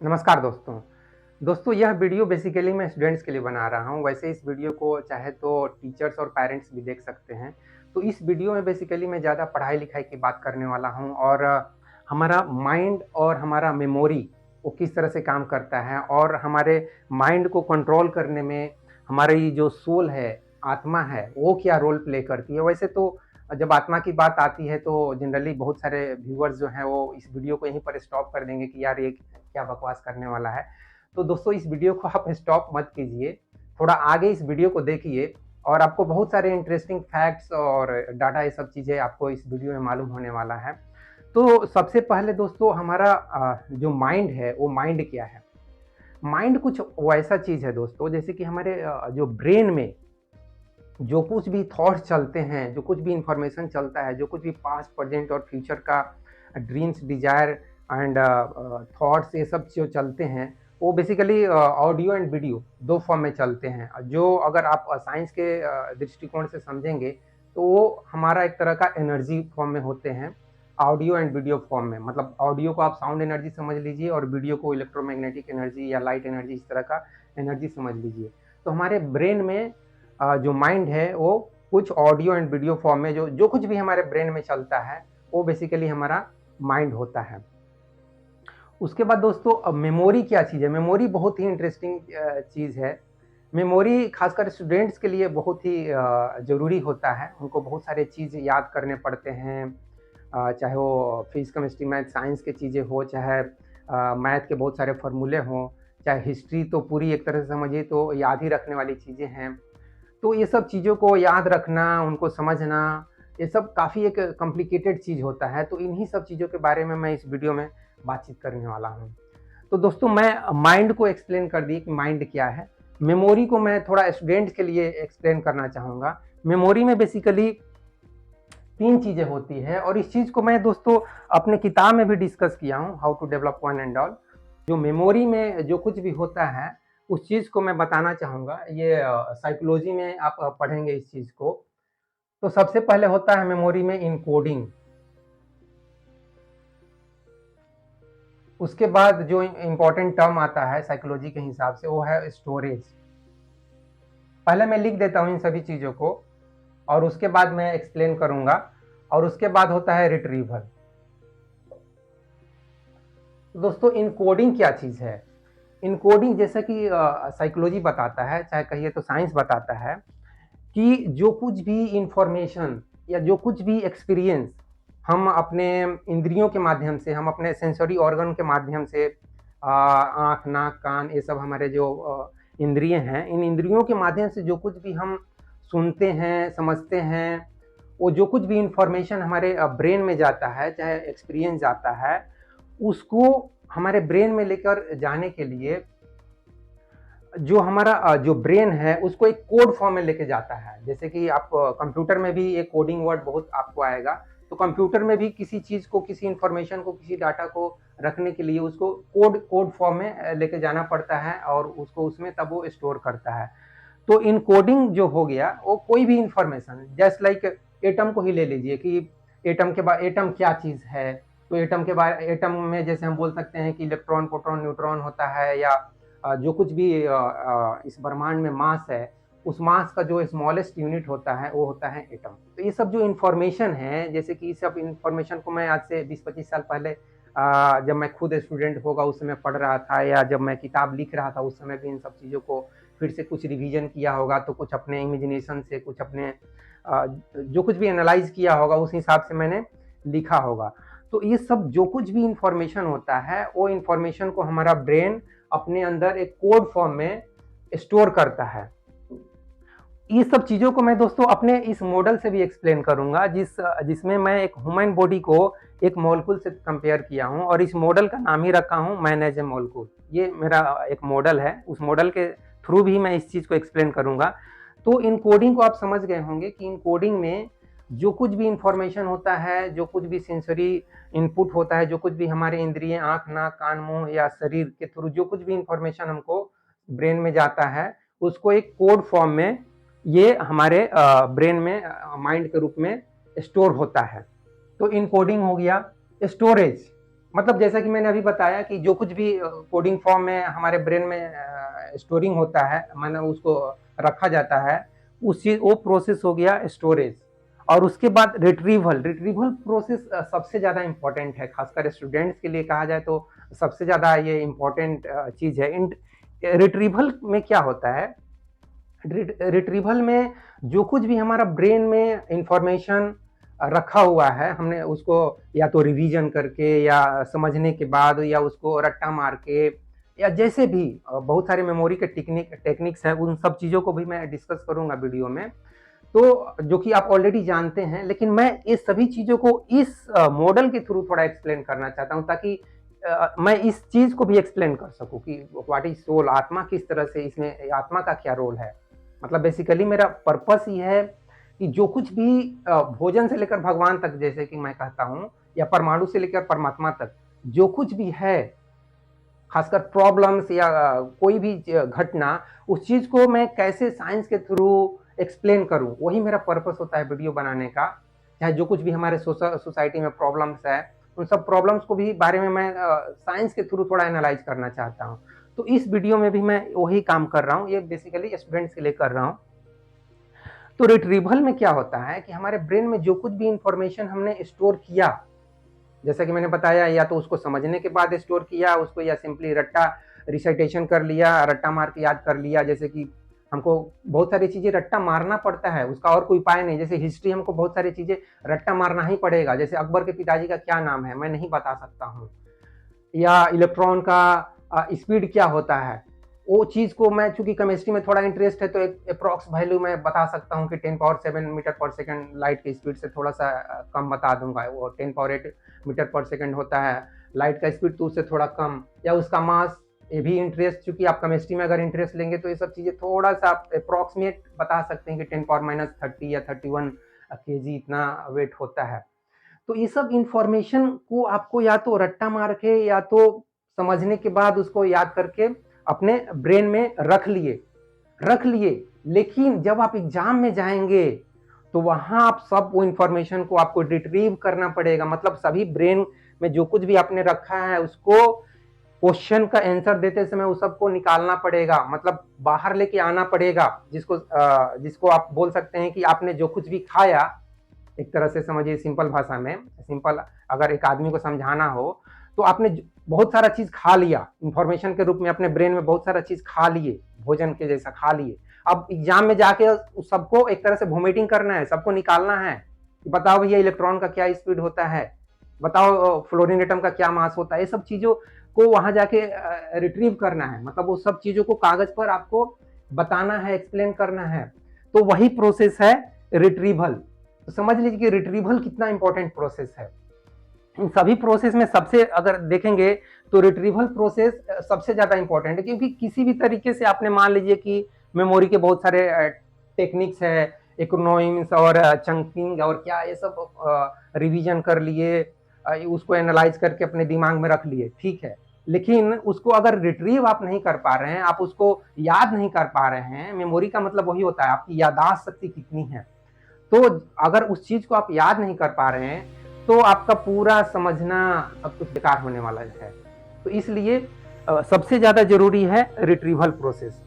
नमस्कार दोस्तों यह वीडियो बेसिकली मैं स्टूडेंट्स के लिए बना रहा हूँ। वैसे इस वीडियो को चाहे तो टीचर्स और पेरेंट्स भी देख सकते हैं। तो इस वीडियो में बेसिकली मैं ज़्यादा पढ़ाई-लिखाई की बात करने वाला हूँ और हमारा माइंड और हमारा मेमोरी वो किस तरह से काम करता है और हमारे माइंड को कंट्रोल करने में हमारी जो सोल है, आत्मा है, वो क्या रोल प्ले करती है। वैसे तो जब आत्मा की बात आती है तो जनरली बहुत सारे व्यूअर्स जो हैं वो इस वीडियो को यहीं पर स्टॉप कर देंगे कि यार ये क्या बकवास करने वाला है। तो दोस्तों इस वीडियो को आप स्टॉप मत कीजिए, थोड़ा आगे इस वीडियो को देखिए और आपको बहुत सारे इंटरेस्टिंग फैक्ट्स और डाटा ये सब चीज़ें आपको इस वीडियो में मालूम होने वाला है। तो सबसे पहले दोस्तों हमारा जो माइंड है वो माइंड क्या है? माइंड कुछ वैसा चीज़ है दोस्तों जैसे कि हमारे जो ब्रेन में जो कुछ भी थॉट्स चलते हैं, जो कुछ भी इंफॉर्मेशन चलता है, जो कुछ भी पास्ट, प्रेजेंट और फ्यूचर का ड्रीम्स, डिज़ायर एंड थॉट्स ये सब जो चलते हैं, वो basically audio and video 2 form में चलते हैं। जो अगर आप साइंस के दृष्टिकोण से समझेंगे, तो वो हमारा एक तरह का एनर्जी फॉर्म में होते हैं, ऑडियो एंड वीडियो फॉर्म में। मतलब ऑडियो को आप साउंड एनर्जी समझ लीजिए और वीडियो को इलेक्ट्रोमैग्नेटिक एनर्जी या लाइट एनर्जी इस तरह का एनर्जी समझ लीजिए। तो हमारे ब्रेन में जो माइंड है वो कुछ ऑडियो एंड वीडियो फॉर्म में जो जो कुछ भी हमारे ब्रेन में चलता है वो बेसिकली हमारा माइंड होता है। उसके बाद दोस्तों अब मेमोरी क्या चीज़ है? मेमोरी बहुत ही इंटरेस्टिंग चीज़ है। मेमोरी खासकर स्टूडेंट्स के लिए बहुत ही ज़रूरी होता है। उनको बहुत सारे चीज़ याद करने पड़ते हैं, चाहे वो फिज़िक्स, केमिस्ट्री, मैथ, साइंस की चीज़ें हो, चाहे मैथ के बहुत सारे फ़ॉर्मूले हों, चाहे हिस्ट्री तो पूरी एक तरह से समझिए तो याद ही रखने वाली चीज़ें हैं। तो ये सब चीज़ों को याद रखना, उनको समझना, ये सब काफ़ी एक कॉम्प्लिकेटेड चीज़ होता है, तो इन्हीं सब चीज़ों के बारे में मैं इस वीडियो में बातचीत करने वाला हूँ। तो दोस्तों मैं माइंड को एक्सप्लेन कर दी कि माइंड क्या है। मेमोरी को मैं थोड़ा स्टूडेंट्स के लिए एक्सप्लेन करना चाहूँगा। मेमोरी में बेसिकली 3 चीज़ें होती हैं और इस चीज़ को मैं दोस्तों अपने किताब में भी डिस्कस किया हूँ, how to develop one and all. जो मेमोरी में जो कुछ भी होता है, उस चीज़ को मैं बताना चाहूँगा। ये साइकोलॉजी में आप पढ़ेंगे इस चीज़ को। तो सबसे पहले होता है मेमोरी में एन्कोडिंग। उसके बाद जो इम्पोर्टेंट टर्म आता है साइकोलॉजी के हिसाब से वो है स्टोरेज। पहले मैं लिख देता हूँ इन सभी चीज़ों को और उसके बाद मैं एक्सप्लेन करूँगा और उसके बाद होता है रिट्रीवल। तो दोस्तों इनकोडिंग क्या चीज़ है? इनकोडिंग जैसा कि साइकोलॉजी बताता है, चाहे कहिए तो साइंस बताता है कि जो कुछ भी इंफॉर्मेशन या जो कुछ भी एक्सपीरियंस हम अपने इंद्रियों के माध्यम से, हम अपने सेंसरी ऑर्गन के माध्यम से आँख, नाक, कान ये सब हमारे जो इंद्रिय हैं, इन इंद्रियों के माध्यम से जो कुछ भी हम सुनते हैं, समझते हैं, वो जो कुछ भी इंफॉर्मेशन हमारे ब्रेन में जाता है, चाहे एक्सपीरियंस जाता है, उसको हमारे ब्रेन में लेकर जाने के लिए जो हमारा जो ब्रेन है उसको एक कोड फॉर्म में लेके जाता है। जैसे कि आप कंप्यूटर में भी एक कोडिंग वर्ड बहुत आपको आएगा, तो कंप्यूटर में भी किसी चीज़ को, किसी इन्फॉर्मेशन को, किसी डाटा को रखने के लिए उसको कोड कोड फॉर्म में लेके जाना पड़ता है और उसको उसमें तब वो स्टोर करता है। तो इनकोडिंग जो हो गया वो कोई भी इन्फॉर्मेशन जस्ट लाइक एटम को ही ले लीजिए कि एटम के बाद एटम क्या चीज़ है। तो एटम के बारे एटम में जैसे हम बोल सकते हैं कि इलेक्ट्रॉन, प्रोटॉन, न्यूट्रॉन होता है या जो कुछ भी इस ब्रह्मांड में मास है, उस मास का जो स्मॉलेस्ट यूनिट होता है वो होता है एटम। तो ये सब जो इन्फॉर्मेशन है, जैसे कि इस सब इन्फॉर्मेशन को मैं आज से 20-25 साल पहले जब मैं खुद स्टूडेंट होगा उस समय पढ़ रहा था या जब मैं किताब लिख रहा था उस समय भी इन सब चीज़ों को फिर से कुछ रिवीजन किया होगा, तो कुछ अपने इमेजिनेशन से, कुछ अपने जो कुछ भी एनालाइज किया होगा उस हिसाब से मैंने लिखा होगा। तो ये सब जो कुछ भी इंफॉर्मेशन होता है वो इंफॉर्मेशन को हमारा ब्रेन अपने अंदर एक कोड फॉर्म में स्टोर करता है। ये सब चीज़ों को मैं दोस्तों अपने इस मॉडल से भी एक्सप्लेन करूँगा जिसमें मैं एक ह्यूमन बॉडी को एक मॉलिक्यूल से कंपेयर किया हूँ और इस मॉडल का नाम ही रखा हूँ मैन एज ए मॉलिक्यूल। ये मेरा एक मॉडल है, उस मॉडल के थ्रू भी मैं इस चीज़ को एक्सप्लेन करूँगा। तो इनकोडिंग को आप समझ गए होंगे कि इनकोडिंग में जो कुछ भी इंफॉर्मेशन होता है, जो कुछ भी सेंसरी इनपुट होता है, जो कुछ भी हमारे इंद्रिय आँख, नाक, कान, मुँह या शरीर के थ्रू जो कुछ भी इंफॉर्मेशन हमको ब्रेन में जाता है, उसको एक कोड फॉर्म में ये हमारे ब्रेन में माइंड के रूप में स्टोर होता है। तो इनकोडिंग हो गया। स्टोरेज, मतलब जैसा कि मैंने अभी बताया कि जो कुछ भी कोडिंग फॉर्म में हमारे ब्रेन में स्टोरिंग होता है, माने उसको रखा जाता है, उस चीज वो प्रोसेस हो गया स्टोरेज। और उसके बाद रिट्रीवल रिट्रीवल प्रोसेस सबसे ज्यादा इंपॉर्टेंट है, खासकर स्टूडेंट्स के लिए कहा जाए तो सबसे ज्यादा ये इंपॉर्टेंट चीज है। रिट्रीवल में क्या होता है, रिट्रीवल में जो कुछ भी हमारा ब्रेन में इंफॉर्मेशन रखा हुआ है, हमने उसको या तो रिवीजन करके या समझने के बाद या उसको रट्टा मार के या जैसे भी बहुत सारे मेमोरी के टेक्निक्स हैं, उन सब चीज़ों को भी मैं डिस्कस करूंगा वीडियो में, तो जो कि आप ऑलरेडी जानते हैं। लेकिन मैं इस सभी चीज़ों को इस मॉडल के थ्रू थोड़ा एक्सप्लेन करना चाहता हूं, ताकि मैं इस चीज़ को भी एक्सप्लेन कर सकूं कि व्हाट इज सोल, आत्मा किस तरह से, इसमें आत्मा का क्या रोल है। मतलब बेसिकली मेरा पर्पस ये है कि जो कुछ भी भोजन से लेकर भगवान तक, जैसे कि मैं कहता हूँ, या परमाणु से लेकर परमात्मा तक जो कुछ भी है, खासकर प्रॉब्लम्स या कोई भी घटना, उस चीज को मैं कैसे साइंस के थ्रू एक्सप्लेन करूं, वही मेरा पर्पस होता है वीडियो बनाने का। चाहे जो कुछ भी हमारे सोसाइटी में प्रॉब्लम्स है, उन सब प्रॉब्लम्स को भी बारे में मैं साइंस के थ्रू थोड़ा एनालाइज करना चाहता हूं। तो इस वीडियो में भी मैं वही काम कर रहा हूं, ये बेसिकली स्टूडेंट्स के लिए कर रहा हूं। तो रिट्रीवल में क्या होता है कि हमारे ब्रेन में जो कुछ भी इंफॉर्मेशन हमने स्टोर किया, जैसा कि मैंने बताया, या तो उसको समझने के बाद स्टोर किया उसको, या सिंपली रट्टा रिसाइटेशन कर लिया, रट्टा मार के याद कर लिया। जैसे कि हमको बहुत सारी चीजें रट्टा मारना पड़ता है, उसका और कोई उपाय नहीं। जैसे हिस्ट्री, हमको बहुत सारी चीजें रट्टा मारना ही पड़ेगा। जैसे अकबर के पिताजी का क्या नाम है, मैं नहीं बता सकता हूँ, या इलेक्ट्रॉन का स्पीड क्या होता है, वो चीज को मैं, चूंकि केमिस्ट्री में थोड़ा इंटरेस्ट है, तो एक अप्रॉक्स वैल्यू मैं बता सकता हूँ कि 10⁻7 मीटर पर सेकंड लाइट की स्पीड से थोड़ा सा कम बता दूंगा। वो 10⁸ मीटर पर सेकंड होता है लाइट का स्पीड, तो उससे थोड़ा कम, या उसका मास, ये भी इंटरेस्ट, चूंकि आप केमिस्ट्री में अगर इंटरेस्ट लेंगे तो ये सब चीजें थोड़ा सा आप अप्रॉक्सीमेट बता सकते हैं कि 10⁻30 या 31 kg इतना वेट होता है। तो ये सब इंफॉर्मेशन को आपको या तो रट्टा मार के या तो समझने के बाद उसको याद करके अपने ब्रेन में रख लिए। लेकिन जब आप एग्जाम में जाएंगे तो वहां आप सब वो इंफॉर्मेशन को आपको रिट्रीव करना पड़ेगा। मतलब सभी ब्रेन में जो कुछ भी आपने रखा है उसको क्वेश्चन का आंसर देते समय उस सबको निकालना पड़ेगा, मतलब बाहर लेके आना पड़ेगा। जिसको आप बोल सकते हैं कि आपने जो कुछ भी खाया, एक तरह से समझिए, सिंपल भाषा में, सिंपल अगर एक आदमी को समझाना हो, तो आपने बहुत सारा चीज खा लिया, इंफॉर्मेशन के रूप में अपने ब्रेन में बहुत सारा चीज खा लिए, भोजन के जैसा खा लिए। अब एग्जाम में जाके सबको एक तरह से वोमिटिंग करना है, सबको निकालना है कि बताओ भैया इलेक्ट्रॉन का क्या स्पीड होता है, बताओ फ्लोरीन एटम का क्या मास होता है। ये सब चीजों को वहां जाके रिट्रीव करना है, मतलब वो सब चीजों को कागज पर आपको बताना है, एक्सप्लेन करना है। तो वही प्रोसेस है रिट्रीवल। तो समझ लीजिए कि रिट्रीवल कितना इंपॉर्टेंट प्रोसेस है। इन सभी प्रोसेस में सबसे अगर देखेंगे तो रिट्रीवल प्रोसेस सबसे ज्यादा इंपॉर्टेंट है, क्योंकि किसी भी तरीके से आपने मान लीजिए कि मेमोरी के बहुत सारे टेक्निक्स है, इकोनॉमिक्स और चंकिंग और क्या, ये सब रिवीजन कर लिए, उसको एनालाइज करके अपने दिमाग में रख लिए, ठीक है। लेकिन उसको अगर रिट्रीव आप नहीं कर पा रहे हैं, आप उसको याद नहीं कर पा रहे हैं, मेमोरी का मतलब वही होता है आपकी याददाश्त शक्ति कितनी है। तो अगर उस चीज को आप याद नहीं कर पा रहे हैं तो आपका पूरा समझना सब कुछ बेकार होने वाला है। तो इसलिए सबसे ज्यादा जरूरी है रिट्रीवल प्रोसेस।